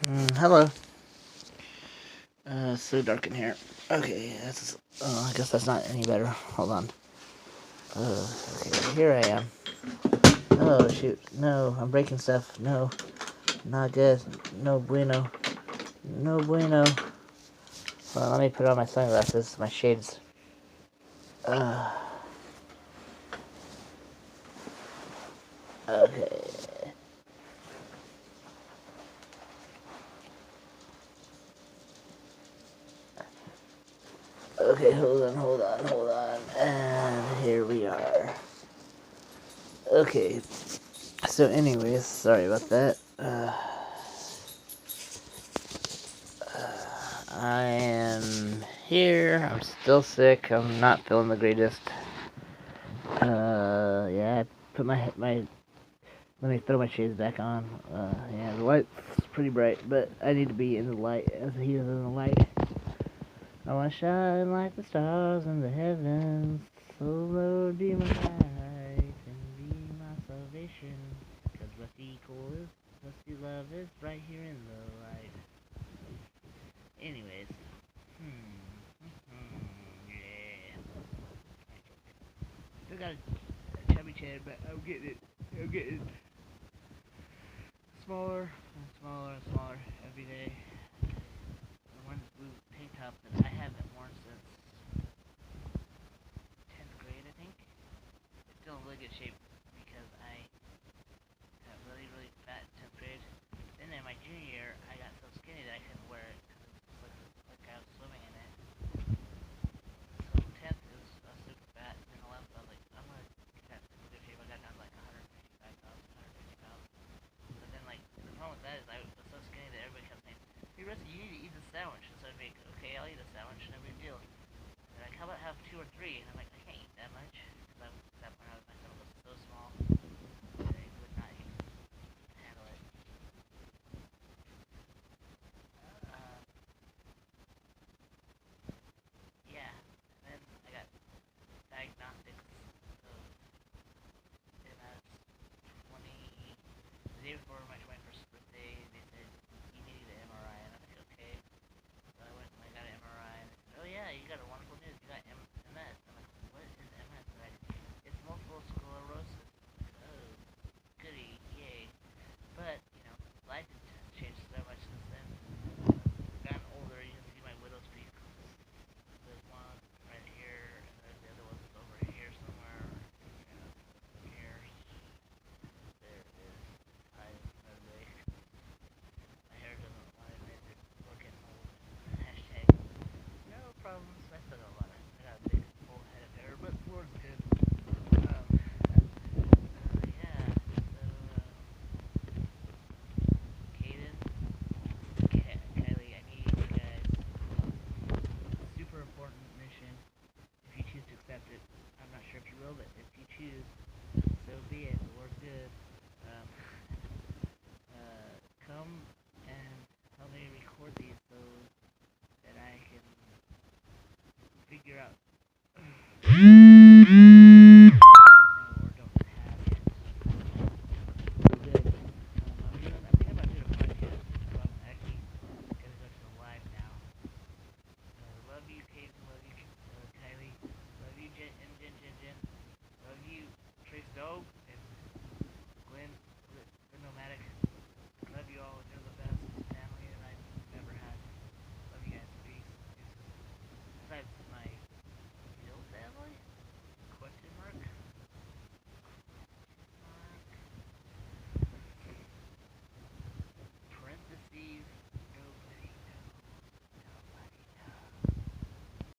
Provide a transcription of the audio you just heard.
Hello. It's so dark in here. Okay, that's. I guess that's not any better. Hold on. Okay, here I am. Oh shoot! No, I'm breaking stuff. No, not good. No bueno. No bueno. Well, let me put on my sunglasses, my shades. Uh, okay. Okay, hold on. And here we are. Okay. So, anyways, sorry about that. I am here. I'm still sick. I'm not feeling the greatest. Yeah, I put my. Let me throw my shades back on. Yeah, the light's pretty bright, but I need to be in the light as he is in the light. I want to shine like the stars in the heavens. So Lord, be my light and be my salvation. Cause what's equal is, what's you love is right here in the light. Anyways, yeah. Still got a chubby chin, but I'm getting it. I'm getting smaller and smaller and smaller every day. The one blue tank top that I haven't worn since 10th grade, I think. It's still in really good shape because I got really, really fat in 10th grade. Then in my junior year, I got so skinny that I couldn't wear it because it looked like I was swimming in it. So 10th it was super fat, and then 11th I was like, I'm gonna get that in good shape. I got down to like 155 pounds, 150 pounds. But then like the problem with that is I was so skinny that everybody kept saying, hey Rusty, you need to eat the sandwich. And so I'd be like, okay, I'll eat a sandwich, no big deal. And like, how about have two or three? And I'm like, I can't eat that much because at that point my stomach was so small that I would not handle it. Uh, yeah. And then I got diagnostics. So in 20, the day before my 21st birthday, they said you need to get an MRI, and I'm like, okay. So I went and I got an MRI, and they said, oh yeah, you got a wonderful news. You got MS. I'm like, what is MS? And it's multiple sclerosis. Oh, goody, yay. But, life has changed so much since then. I've gotten older. You can see my widow's peak. There's one right here, and then the other one's over here somewhere. Here. There it is. I another My hair doesn't lie. We're getting old. Hashtag no problems. I still got a lot of. I got a big full head of hair, but the Lord's good. Yeah. So, Caden, Kylie, I need you guys. Super important mission. If you choose to accept it, I'm not sure if you will, but if you choose, so be it. The Lord's good. Um, come and help me record these so that I can figure out